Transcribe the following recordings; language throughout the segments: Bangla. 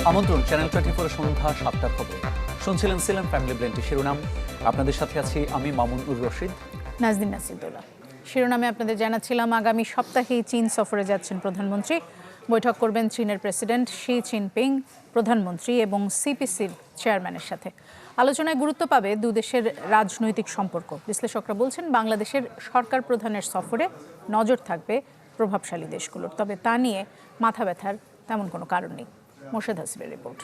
আমন্ত্রণ চ্যানেল 24 সন্ধ্যা 7টার খবরে। শুনছিলেন সিলেম ফ্যামিলি ব্লেন্ডের শিরোনাম। আপনাদের সাথে আছি আমি মামুনুর রশিদ, নাজদিন নাসিরুল্লাহ। শিরোনামে আপনাদের জানাচ্ছিলাম, আগামী সপ্তাহেই চীন সফরে যাচ্ছেন প্রধানমন্ত্রী। বৈঠক করবেন চীনের প্রেসিডেন্ট শি জিনপিং, প্রধানমন্ত্রী এবং সিপিসির চেয়ারম্যানের সাথে। আলোচনায় গুরুত্ব পাবে দুদেশের রাজনৈতিক সম্পর্ক। বিশ্লেষকরা বলছেন, বাংলাদেশের সরকার প্রধানের সফরে নজর থাকবে প্রভাবশালী দেশগুলোর, তবে তা নিয়ে মাথা ব্যথার তেমন কোনো কারণ নেই। মোর্শেদ হাসিবের রিপোর্ট।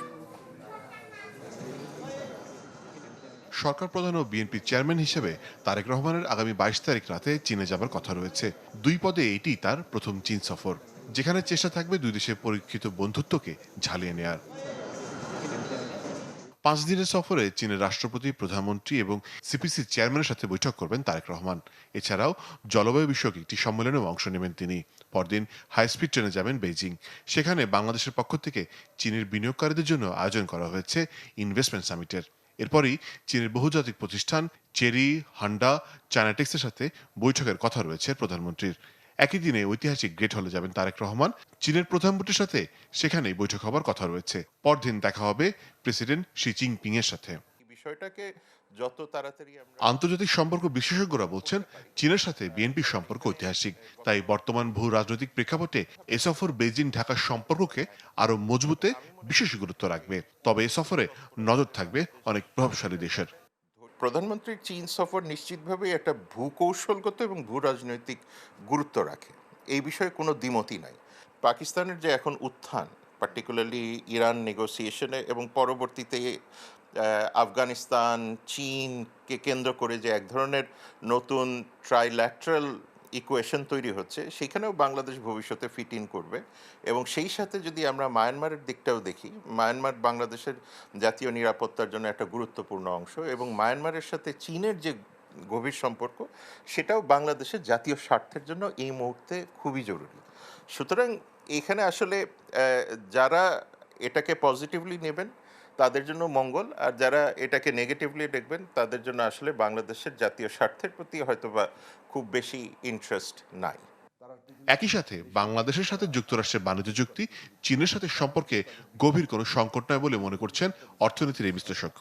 সরকার প্রধান ও বিএনপি চেয়ারম্যান হিসেবে তারেক রহমানের আগামী 22 তারিখ রাতে চীনে যাবার কথা রয়েছে। দুই পদে এটি তার প্রথম চীন সফর, যেখানে চেষ্টা থাকবে দুই দেশের পরীক্ষিত বন্ধুত্বকে ঝালিয়ে নেয়ার। 5 দিনের সফরে চীনের রাষ্ট্রপতি, প্রধানমন্ত্রী এবং সিপিসি চেয়ারম্যানের সাথে বৈঠক করবেন তারেক রহমান। এছাড়াও জলবায়ু বিষয়ক একটি সম্মেলনেও অংশ নেবেন তিনি। পরদিন হাইস্পিড ট্রেনে যাবেন বেইজিং। সেখানে বাংলাদেশের পক্ষ থেকে চীনের বিনিয়োগকারীদের জন্য আয়োজন করা হয়েছে ইনভেস্টমেন্ট সামিটের। এরপরই চীনের বহুজাতিক প্রতিষ্ঠান চেরি, হান্ডা, চায়নাটেক্সের সাথে বৈঠকের কথা রয়েছে প্রধানমন্ত্রীর। একই দিনে ঐতিহাসিক গ্রেট হলে যাবেন তারেক রহমান। চীনের প্রধানমন্ত্রীর সাথে সেখানেই বৈঠক হবার কথা রয়েছে। পরদিন দেখা হবে প্রেসিডেন্ট শি জিনপিং এর সাথে। বিষয়টাকে যত তাড়াতাড়ি আন্তর্জাতিক সম্পর্ক বিশেষজ্ঞরা বলছেন, চীনের সাথে বিএনপির সম্পর্ক ঐতিহাসিক। তাই বর্তমান ভূ রাজনৈতিক প্রেক্ষাপটে এ সফর বেইজিং ঢাকার সম্পর্ককে আরো মজবুতে বিশেষ গুরুত্ব রাখবে। তবে এ সফরে নজর থাকবে অনেক প্রভাবশালী দেশের। প্রধানমন্ত্রীর চীন সফর নিশ্চিতভাবেই একটা ভূকৌশলগত এবং ভূ রাজনৈতিক গুরুত্ব রাখে, এই বিষয়ে কোনো দ্বিমতই নাই। পাকিস্তানের যে এখন উত্থান, পার্টিকুলারলি ইরান নেগোসিয়েশনে এবং পরবর্তীতে আফগানিস্তান, চীনকে কেন্দ্র করে যে এক ধরনের নতুন ট্রাইল্যাটারাল ইকুয়েশন তৈরি হচ্ছে, সেখানেও বাংলাদেশ ভবিষ্যতে ফিট ইন করবে। এবং সেই সাথে যদি আমরা মায়ানমারের দিকটাও দেখি, মায়ানমার বাংলাদেশের জাতীয় নিরাপত্তার জন্য একটা গুরুত্বপূর্ণ অংশ, এবং মায়ানমারের সাথে চীনের যে গভীর সম্পর্ক, সেটাও বাংলাদেশের জাতীয় স্বার্থের জন্য এই মুহূর্তে খুবই জরুরি। সুতরাং এখানে আসলে যারা এটাকে পজিটিভলি নেবেন তাদের জন্য মঙ্গল, আর যারা এটাকে নেগেটিভলি দেখবেন তাদের জন্য আসলে বাংলাদেশের জাতীয় স্বার্থের প্রতি হয়তোবা খুব বেশি ইন্টারেস্ট নাই। একই সাথে বাংলাদেশের সাথে যুক্তরাষ্ট্রের বাণিজ্য চুক্তি চীনের সাথে সম্পর্কে গভীর কোনো সংকট নয় বলে মনে করছেন অর্থনীতির এই বিশ্লেষক।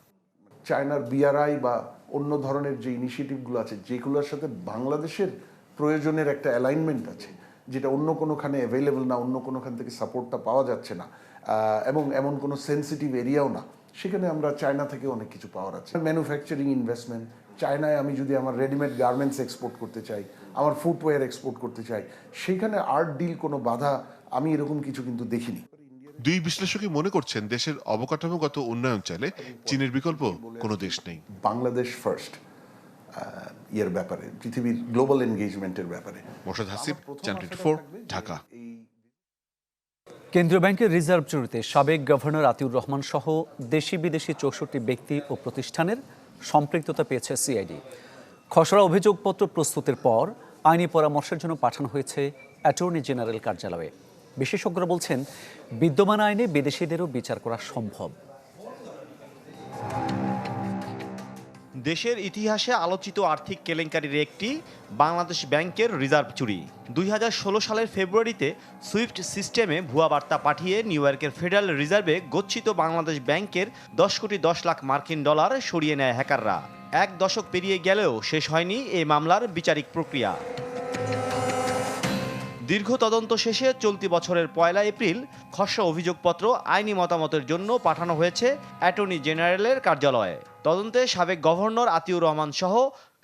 চায়নার বিআরআই বা অন্য ধরনের যে ইনিশিয়েটিভগুলো আছে, যেগুলোর সাথে বাংলাদেশের প্রয়োজনের একটা অ্যালাইনমেন্ট আছে, যেটা অন্য কোনোখানে অ্যাভেলেবল না, অন্য কোনোখান থেকে সাপোর্টটা পাওয়া যাচ্ছে না, এবং এমন কোনো সেন্সিটিভ এরিয়াও না, সেখানে আমরা চায়না থেকে অনেক কিছু পাওয়ার আছে। ম্যানুফ্যাকচারিং ইনভেস্টমেন্ট, চায়নায় আমি যদি আমার রেডিমেড গার্মেন্টস এক্সপোর্ট করতে চাই, আমার ফুটওয়্যার এক্সপোর্ট করতে চাই, সেখানে আর্ট ডিল কোনো বাধা আমি এরকম কিছু কিন্তু দেখিনি। দুই বিশ্লেষকই মনে করছেন, দেশের অবকাঠামোগত উন্নয়ন চাইলে চীনের বিকল্প কোনো দেশ নেই। বাংলাদেশ ফার্স্ট এর ব্যাপারে, পৃথিবীর গ্লোবাল এনগেজমেন্টের ব্যাপারে। মোর্শেদ হাসিব, চ্যানেল 24, ঢাকা। কেন্দ্রীয় ব্যাংকের রিজার্ভ চুরিতে সাবেক গভর্নর আতিউর রহমান সহ দেশি বিদেশি 64 ব্যক্তি ও প্রতিষ্ঠানের সম্পৃক্ততা পেয়েছে সিআইডি। খসড়া অভিযোগপত্র প্রস্তুতের পর আইনি পরামর্শের জন্য পাঠানো হয়েছে অ্যাটর্নি জেনারেল কার্যালয়ে। বিশেষজ্ঞরা বলছেন, বিদ্যমান আইনে বিদেশিদেরও বিচার করা সম্ভব। দেশের ইতিহাসে আলোচিত আর্থিক কেলেঙ্কারির একটি বাংলাদেশ ব্যাংকের রিজার্ভ চুরি। 2016 সালের ফেব্রুয়ারিতে সুইফট সিস্টেমে ভুয়া বার্তা পাঠিয়ে নিউ ইয়র্কের ফেডারেল রিজার্ভে গচ্ছিত বাংলাদেশ ব্যাংকের 10 কোটি 10 লাখ মার্কিন ডলার সরিয়ে নেয় হ্যাকাররা। 1 দশক পেরিয়ে গেলেও শেষ হয়নি এই মামলার বিচারিক প্রক্রিয়া। দীর্ঘ তদন্ত শেষে চলতি বছরের 1 এপ্রিল খসড়া অভিযোগপত্র আইনি মতামতের জন্য পাঠানো হয়েছে অ্যাটর্নি জেনারেলের কার্যালয়ে। তদন্তে সাবেক গভর্নর আতিউর রহমান সহ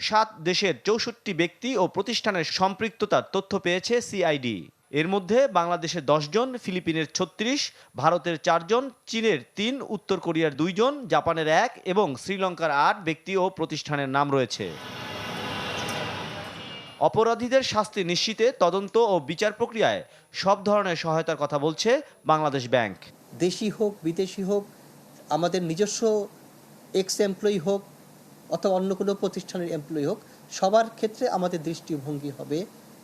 7 দেশের 64 ব্যক্তি ও প্রতিষ্ঠানের সম্পৃক্ততার তথ্য পেয়েছে সিআইডি। এর মধ্যে বাংলাদেশের 10 জন, ফিলিপিনের 36, ভারতের 4 জন, চীনের 3, উত্তর কোরিয়ার 2 জন, জাপানের 1 এবং শ্রীলঙ্কার 8 ব্যক্তি ও প্রতিষ্ঠানের নাম রয়েছে। অপরাধীদের শাস্তি নিশ্চিতে তদন্ত ও বিচার প্রক্রিয়ায় সব ধরনের সহায়তার কথা বলছে বাংলাদেশ ব্যাংক। দেশি হোক, বিদেশি হোক, আমাদের নিজস্ব এক্স এমপ্লয়ি হোক অথবা অন্য কোনো প্রতিষ্ঠানের এমপ্লয়ি হোক, সবার ক্ষেত্রে আমাদের দৃষ্টিভঙ্গি হবে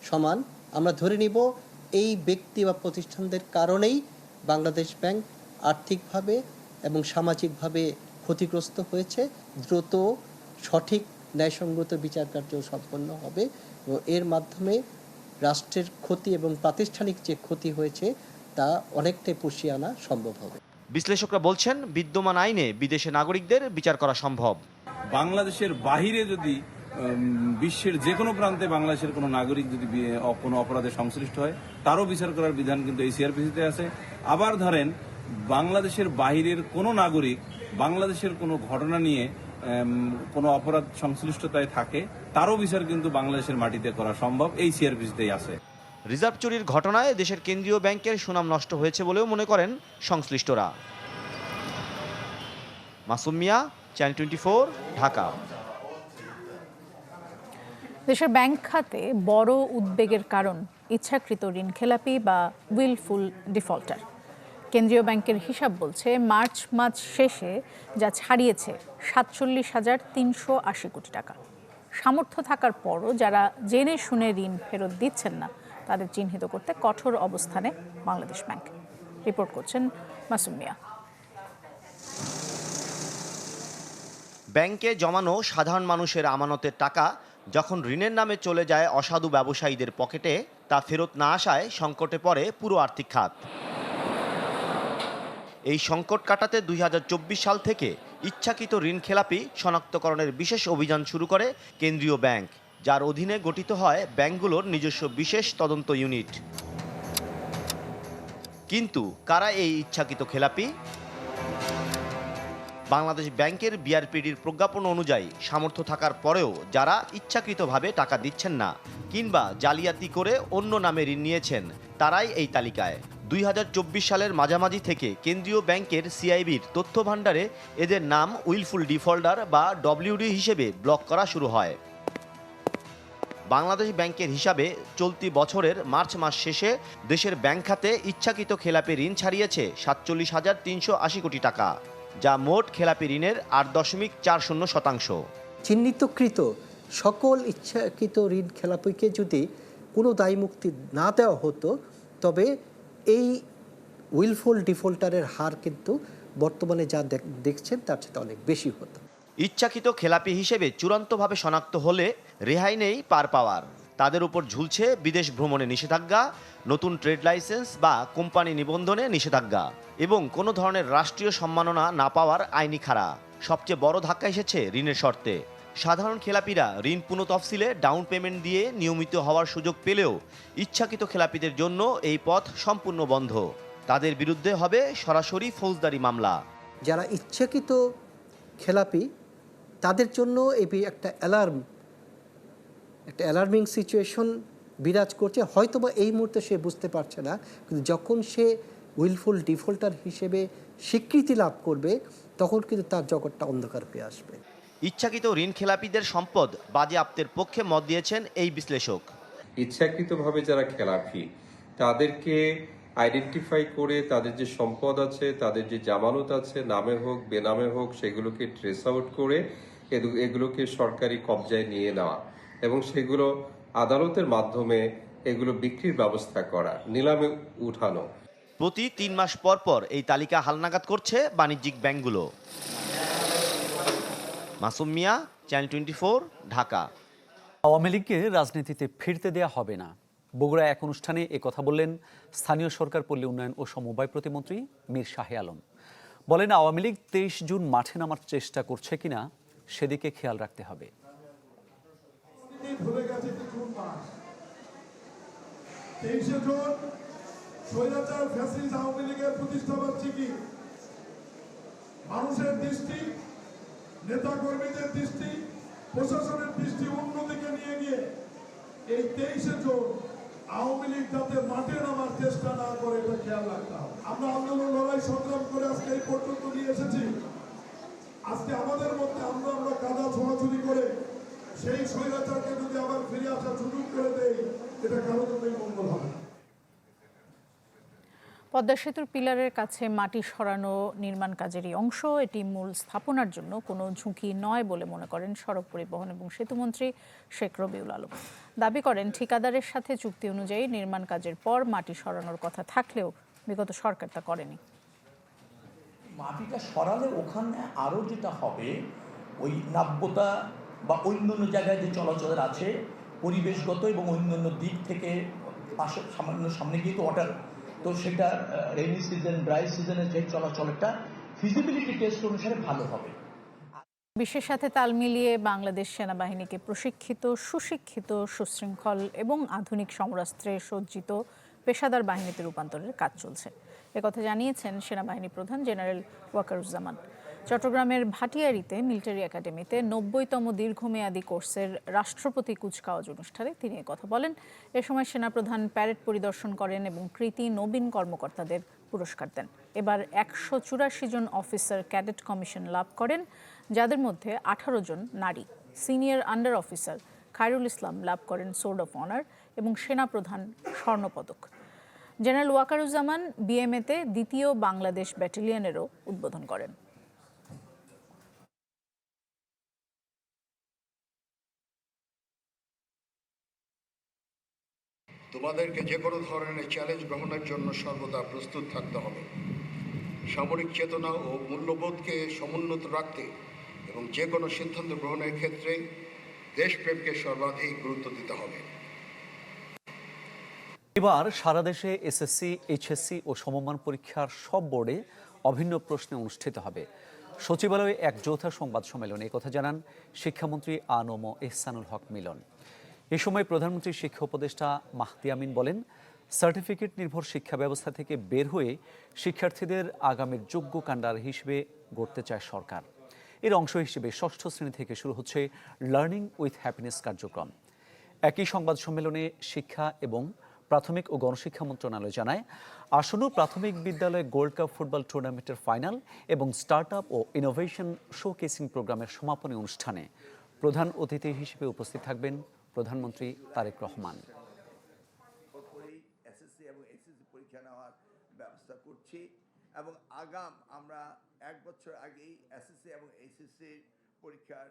সমান। আমরা ধরে নিব এই ব্যক্তি বা প্রতিষ্ঠানদের কারণেই বাংলাদেশ ব্যাংক আর্থিকভাবে এবং সামাজিকভাবে ক্ষতিগ্রস্ত হয়েছে। দ্রুত, সঠিক, ন্যায়সঙ্গত বিচার কার্য সম্পন্ন হবে এবং এর মাধ্যমে রাষ্ট্রের ক্ষতি এবং প্রাতিষ্ঠানিক যে ক্ষতি হয়েছে তা অনেকটাই পুষিয়ে আনা সম্ভব হবে। বিশ্লেষকরা বলছেন বিদ্যমান আইনে বিদেশি নাগরিকদের বিচার করা সম্ভব। বাংলাদেশের বাহিরে যদি বিশ্বের যে কোনো প্রান্তে বাংলাদেশের কোনো নাগরিক যদি কোনো অপরাধে সংশ্লিষ্ট হয় তারও বিচার করার বিধান কিন্তু এই সিআরপিসিতে আছে। আবার ধরেন বাংলাদেশের বাহিরের কোনো নাগরিক বাংলাদেশের কোনো ঘটনা নিয়ে কোনো অপরাধ সংশ্লিষ্টতায় থাকে তারও বিচার কিন্তু বাংলাদেশের মাটিতে করা সম্ভব, এই সিআরপিসিতেই আছে। রিজার্ভ চুরির ঘটনায় দেশের কেন্দ্রীয় ব্যাংকের সুনাম নষ্ট হয়েছে বলেও মনে করেন সংশ্লিষ্টরা। মাসুম মিয়া, চ্যানেল 24, ঢাকা। দেশের ব্যাংক খাতে বড় উদ্বেগের কারণ ইচ্ছাকৃত ঋণ খেলাপি বা উইলফুল ডিফল্টার। কেন্দ্রীয় ব্যাংকের হিসাব বলছে মার্চ মাস শেষে যা ছাড়িয়েছে 47,380 কোটি টাকা। সামর্থ্য থাকার পরও যারা জেনে শুনে ঋণ ফেরত দিচ্ছেন না তাদের চিহ্নিত করতে কঠোর অবস্থানে বাংলাদেশ ব্যাংক। রিপোর্ট করছেন মাসুম মিয়া। ব্যাংকে জমানো সাধারণ মানুষের আমানতের টাকা যখন ঋণের নামে চলে যায় অসাধু ব্যবসায়ীদের পকেটে, তা ফেরত না আসায় সংকটে পড়ে পুরো আর্থিক খাত। এই সংকট কাটাতে 2024 সাল থেকে ইচ্ছাকৃত ঋণ খেলাপি শনাক্তকরণের বিশেষ অভিযান শুরু করে কেন্দ্রীয় ব্যাংক, যার অধীনে গঠিত হয় ব্যাংকগুলোর নিজস্ব বিশেষ তদন্ত ইউনিট। কিন্তু কারা এই ইচ্ছাকৃত খেলাপি? বাংলাদেশ ব্যাংকের বিআরপিডির প্রজ্ঞাপন অনুযায়ী সামর্থ্য থাকার পরেও যারা ইচ্ছাকৃতভাবে টাকা দিচ্ছেন না কিংবা জালিয়াতি করে অন্য নামে ঋণ নিয়েছেন তারাই এই তালিকায়। 2024 সালের মাঝামাঝি থেকে কেন্দ্রীয় ব্যাংকের সিআইবির তথ্য ভাণ্ডারে এদের নাম উইলফুল ডিফল্টার বা ডব্লিউডি হিসেবে ব্লক করা শুরু হয়। বাংলাদেশ ব্যাংকের হিসাবে চলতি বছরের মার্চ মাস শেষে দেশের ব্যাংক খাতে ইচ্ছাকৃত খেলাপি ঋণ ছাড়িয়েছে 47,380 কোটি টাকা, যা মোট খেলাপি ঋণের 8.40%। চিহ্নিতকৃত সকল ইচ্ছাকৃত ঋণ খেলাপিকে যদি কোনো দায়মুক্তি না দেওয়া হতো তবে এই উইলফুল ডিফল্টারের হার কিন্তু বর্তমানে যা দেখছেন তার সাথে অনেক বেশি হতো। ইচ্ছাকৃত খেলাপি হিসেবে চূড়ান্তভাবে শনাক্ত হলে রেহাই নেই পার পাওয়ার। তাদের উপর ঝুলছে বিদেশ ভ্রমণে নিষেধাজ্ঞা, নতুন ট্রেড লাইসেন্স বা কোম্পানি নিবন্ধনে নিষেধাজ্ঞা এবং কোনো ধরনের রাষ্ট্রীয় সম্মাননা না পাওয়ার আইনি খাড়া। সবচেয়ে বড় ধাক্কা এসেছে ঋণের শর্তে। সাধারণ খেলাপিরা ঋণ পুনঃতফসিলে ডাউন পেমেন্ট দিয়ে নিয়মিত হওয়ার সুযোগ পেলেও ইচ্ছাকৃত খেলাপিদের জন্য এই পথ সম্পূর্ণ বন্ধ। তাদের বিরুদ্ধে হবে সরাসরি ফৌজদারি মামলা। যারা ইচ্ছাকৃত খেলাপি তাদের জন্য এই একটা অ্যালার্মিং সিচুয়েশন বিরাজ করছে। হয়তোবা এই মুহূর্তে সে বুঝতে পারছে না, কিন্তু যখন সে উইলফুল ডিফল্টার হিসেবে স্বীকৃতি লাভ করবে তখন কিন্তু তার জগৎটা অন্ধকার হয়ে আসবে। ইচ্ছাকৃত ঋণ খেলাপিদের সম্পদ বাজেয়াপ্তের পক্ষে মত দিয়েছেন এই বিশ্লেষক। ইচ্ছাকৃতভাবে যারা খেলাপি তাদেরকে আইডেন্টিফাই করে তাদের যে সম্পদ আছে, তাদের যে জামানত আছে, নামে হোক বেনামে হোক, সেগুলোকে ট্রেস আউট করে এগুলোকে সরকারি কবজায় নিয়ে নেওয়া এবং সেগুলো আদালতের মাধ্যমে এগুলো বিক্রির ব্যবস্থা করা, নিলামে উঠানো। প্রতি 3 মাস পর পর এই তালিকা হালনাগাদ করছে বাণিজ্যিক ব্যাংকগুলো। মাসুম মিয়া, চ্যানেল 24, ঢাকা। আওয়ামী লীগকে রাজনীতিতে ফিরতে দেয়া হবে না, বগুড়া এক অনুষ্ঠানে কথা বললেন স্থানীয় সরকার পল্লী উন্নয়ন ও সমবায় প্রতিমন্ত্রী মীর শাহে আলম। বলেন আওয়ামী লীগ 23 জুন মাঠে নামার চেষ্টা করছে কিনা সেদিকে খেয়াল রাখতে হবে। মানুষের দৃষ্টি, নেতা কর্মীদের দৃষ্টি, প্রশাসনের দৃষ্টি অন্যদিকে নিয়ে গিয়ে এই 23 জুন আওয়ামী লীগ যাতে মাঠে নামার চেষ্টা না করে এটা খেয়াল রাখতে হবে। আমরা আন্দোলন লড়াই সংগ্রাম করে আজকে এই পর্যন্ত নিয়ে এসেছি। আজকে আমাদের মধ্যে আমরা কাদা ছোঁড়াছুড়ি করে সেই স্বৈরাচারকে যদি আবার ফিরে আসার সুযোগ করে দেই, এটা কারো জন্যই মঙ্গল হবে না। পদ্মা সেতুর পিলারের কাছে মাটি সরানো নির্মাণ কাজেরই অংশ। এটি মূল স্থাপনার জন্য কোনো ঝুঁকি নয় বলে মনে করেন সড়ক পরিবহন এবং সেতুমন্ত্রী শেখ রবিউল আলম। দাবি করেন ঠিকাদারের সাথে চুক্তি অনুযায়ী নির্মাণ কাজের পর মাটি সরানোর কথা থাকলেও বিগত সরকার তা করেনি। মাটিটা সরালে ওখানে আরও যেটা হবে, ওই নাব্যতা বা অন্যান্য জায়গায় যে চলাচলের আছে পরিবেশগত এবং অন্যান্য দিক থেকে পাশে সামান্য সামনে গিয়ে তো ওয়াটার তো সেটা রেইনি সিজন ড্রাই সিজনের যে চলাচলটা ফিজিবিলিটি টেস্ট অনুসারে ভালো হবে। বিশ্বের সাথে তাল মিলিয়ে বাংলাদেশ সেনাবাহিনীকে প্রশিক্ষিত, সুশিক্ষিত, সুশৃঙ্খল এবং আধুনিক সমরাস্ত্রে সজ্জিত পেশাদার বাহিনীতে রূপান্তরের কাজ চলছে। একথা জানিয়েছেন সেনাবাহিনী প্রধান জেনারেল ওয়াকারুজ্জামান। চট্টগ্রামের ভাটিয়ারীতে মিলিটারি একাডেমিতে ৯০তম দীর্ঘমেয়াদী কোর্সের রাষ্ট্রপতি কুচকাওয়াজ অনুষ্ঠানে তিনি কথা বলেন। এ সময় সেনাপ্রধান প্যারেড পরিদর্শন করেন এবং কৃতী নবীন কর্মকর্তাদের পুরস্কার দেন। এবার ১৮৪ জন অফিসার ক্যাডেট কমিশন লাভ করেন, যাদের মধ্যে ১৮ জন নারী। Senior under officer Khairul Islam লাভ করেন সোর্ড অফ অনার এবং সেনাপ্রধান স্বর্ণপদক। জেনারেল ওয়াকারুজ্জামান বিএমএতে ২য় বাংলাদেশ ব্যাটালিয়নেরও উদ্বোধন করেন। তোমাদেরকে যে কোনো ধরনের চ্যালেঞ্জ গ্রহণের জন্য সর্বদা প্রস্তুত থাকতে হবে। সামরিক চেতনা ও মূল্যবোধকে সমুন্নত রাখতে এবং যে কোনো সিদ্ধান্ত গ্রহণের ক্ষেত্রে দেশপ্রেমকে সর্বাধিক গুরুত্ব দিতে হবে। এবার সারা দেশে এসএসসি, এইচএসসি ও সমমান পরীক্ষার সব বোর্ডে অভিন্ন প্রশ্নে অনুষ্ঠিত হবে। সচিবালয়ে এক যৌথ সংবাদ সম্মেলনে কথা জানান শিক্ষামন্ত্রী আ.ন.ম এহসানুল হক মিলন। এ সময় প্রধানমন্ত্রীর শিক্ষা উপদেষ্টা মাহদি আমিন বলেন, সার্টিফিকেট নির্ভর শিক্ষা ব্যবস্থা থেকে বের হয়ে শিক্ষার্থীদের আগামীর যোগ্য কাণ্ডার হিসেবে গড়তে চায় সরকার। এর অংশ হিসেবে ষষ্ঠ শ্রেণী থেকে শুরু হচ্ছে লার্নিং উইথ হ্যাপিনেস কার্যক্রম। একই সংবাদ সম্মেলনে শিক্ষা এবং প্রাথমিক ও গণশিক্ষা মন্ত্রণালয় জানায়, আসন্ন প্রাথমিক বিদ্যালয়ে গোল্ড কাপ ফুটবল টুর্নামেন্টের ফাইনাল এবং স্টার্ট আপ ও ইনোভেশন শোকেসিং প্রোগ্রামের সমাপনী অনুষ্ঠানে প্রধান অতিথি হিসেবে উপস্থিত থাকবেন প্রধানমন্ত্রী তারেক রহমান। এসএসসি এবং এইচএসসি পরীক্ষা নেওয়ার ব্যবস্থা করছি এবং আগাম আমরা 1 বছর আগেই এসএসসি এবং এইচএসসি পরীক্ষার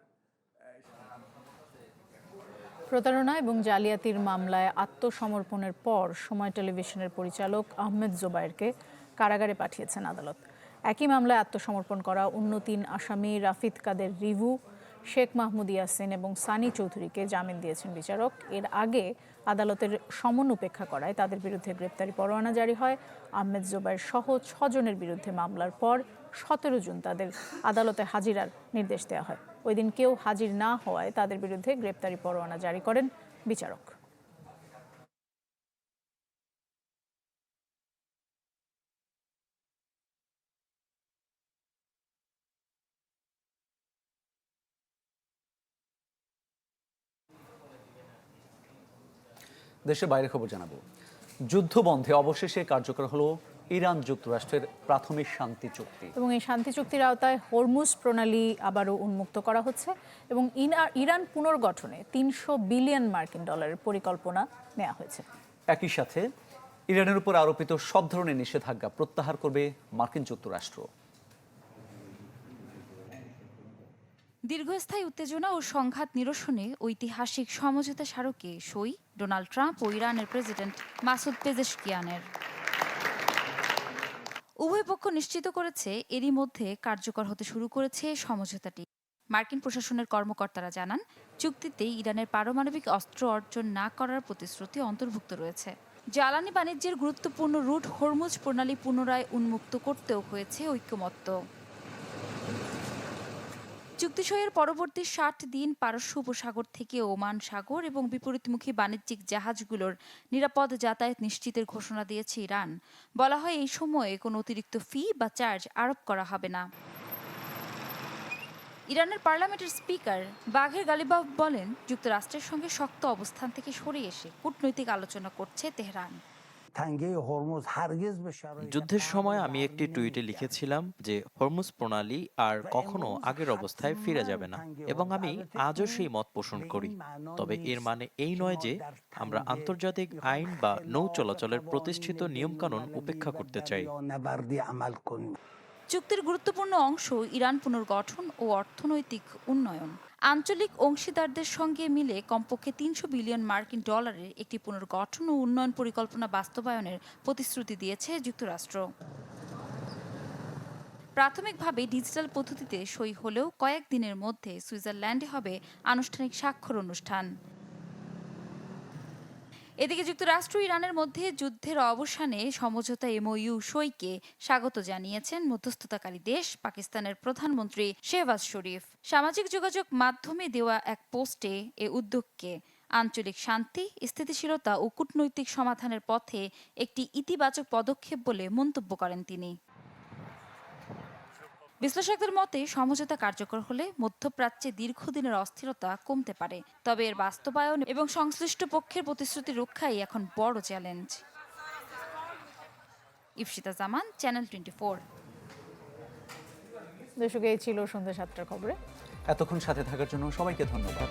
প্রতারণা এবং জালিয়াতির মামলায় আত্মসমর্পণের পর সময় টেলিভিশনের পরিচালক আহমেদ জোবায়েরকে কারাগারে পাঠিয়েছেন আদালত। একই মামলায় আত্মসমর্পণ করা অন্য ৩ আসামি রাফিদ কাদের রিভু, শেখ মাহমুদ ইয়াসিন এবং সানি চৌধুরীকে জামিন দিয়েছেন বিচারক। এর আগে আদালতের সমন উপেক্ষা করায় তাদের বিরুদ্ধে গ্রেপ্তারি পরোয়ানা জারি হয়। আহমেদ জোবায়ের সহ ৬ জনের বিরুদ্ধে মামলার পর ১৭ জুন তাদের আদালতে হাজিরার নির্দেশ দেওয়া হয়। ওই দিন কেউ হাজির না হওয়ায় তাদের বিরুদ্ধে গ্রেপ্তারি পরোয়ানা জারি করেন বিচারক। দেশের বাইরের খবর জানাবো। যুদ্ধবন্ধে অবশেষে কার্যকর হলো ইরান যুক্তরাষ্ট্রের প্রাথমিক শান্তি চুক্তি এবং এই শান্তি চুক্তির আওতায় হরমুজ প্রণালী আবারও উন্মুক্ত করা হচ্ছে এবং ইরান পুনর্গঠনে $300 বিলিয়ন পরিকল্পনা নেওয়া হয়েছে। একই সাথে ইরানের উপর আরোপিত সব ধরনের নিষেধাজ্ঞা প্রত্যাহার করবে মার্কিন যুক্তরাষ্ট্র। দীর্ঘস্থায়ী উত্তেজনা ও সংঘাত নিরসনে ঐতিহাসিক সমঝোতা স্মারকে সই ডোনাল্ড ট্রাম্প ও ইরানের প্রেসিডেন্ট মাসুদ পেজেশকিয়ানের। উভয় পক্ষ নিশ্চিত করেছে এরই মধ্যে কার্যকর হতে শুরু করেছে সমঝোতাটি। মার্কিন প্রশাসনের কর্মকর্তারা জানান, চুক্তিতে ইরানের পারমাণবিক অস্ত্র অর্জন না করার প্রতিশ্রুতি অন্তর্ভুক্ত রয়েছে। জ্বালানি বাণিজ্যের গুরুত্বপূর্ণ রুট হরমুজ প্রণালী পুনরায় উন্মুক্ত করতেও হয়েছে ঐকমত্য। চুক্তি সইয়ের পরবর্তী ৬০ দিন পারস্য উপসাগর থেকে ওমান সাগর এবং বিপরীতমুখী বাণিজ্যিক জাহাজগুলোর নিরাপদ যাতায়াত নিশ্চিতের ঘোষণা দিয়েছে ইরান। বলা হয়, এই সময়ে কোনো অতিরিক্ত ফি বা চার্জ আরোপ করা হবে না। ইরানের পার্লামেন্টের স্পিকার বাঘের গালিবাফ বলেন, যুক্তরাষ্ট্রের সঙ্গে শক্ত অবস্থান থেকে সরে এসে কূটনৈতিক আলোচনা করছে তেহরান। যুদ্ধের সময় আমি একটি টুইটে লিখেছিলাম যে হরমুজ প্রণালী আর কখনো আগের অবস্থায় ফিরে যাবে না, এবং আমি আজও সেই মত পোষণ করি। তবে এর মানে এই নয় যে আমরা আন্তর্জাতিক আইন বা নৌ চলাচলের প্রতিষ্ঠিত নিয়মকানুন উপেক্ষা করতে চাই। চুক্তির গুরুত্বপূর্ণ অংশ ইরান পুনর্গঠন ও অর্থনৈতিক উন্নয়ন। আঞ্চলিক অংশীদারদের সঙ্গে মিলে কমপক্ষে $300 বিলিয়ন একটি পুনর্গঠন ও উন্নয়ন পরিকল্পনা বাস্তবায়নের প্রতিশ্রুতি দিয়েছে যুক্তরাষ্ট্র। প্রাথমিকভাবে ডিজিটাল পদ্ধতিতে সই হলেও কয়েক দিনের মধ্যে সুইজারল্যান্ডে হবে আনুষ্ঠানিক স্বাক্ষর অনুষ্ঠান। এদিকে যুক্তরাষ্ট্র ইরানের মধ্যে যুদ্ধের অবসানে সমঝোতা MOU সইকে স্বাগত জানিয়েছেন মধ্যস্থতাকারী দেশ পাকিস্তানের প্রধানমন্ত্রী শেহবাজ শরীফ। সামাজিক যোগাযোগ মাধ্যমে দেওয়া এক পোস্টে এ উদ্যোগকে আঞ্চলিক শান্তি, স্থিতিশীলতা ও কূটনৈতিক সমাধানের পথে একটি ইতিবাচক পদক্ষেপ বলে মন্তব্য করেন তিনি। বিশ্লেষকদের মতে সমঝোতা কার্যকর হলে মধ্যপ্রাচ্যে দীর্ঘদিনের অস্থিরতা কমতে পারে, তবে এর বাস্তবায়ন এবং সংশ্লিষ্ট পক্ষের প্রতিশ্রুতি রক্ষাই এখন বড় চ্যালেঞ্জ। ইফশিতা জামান, চ্যানেল 24। দর্শক, এই ছিল সন্ধ্যা 7টার খবরে। এতক্ষণ সাথে থাকার জন্য সবাইকে ধন্যবাদ।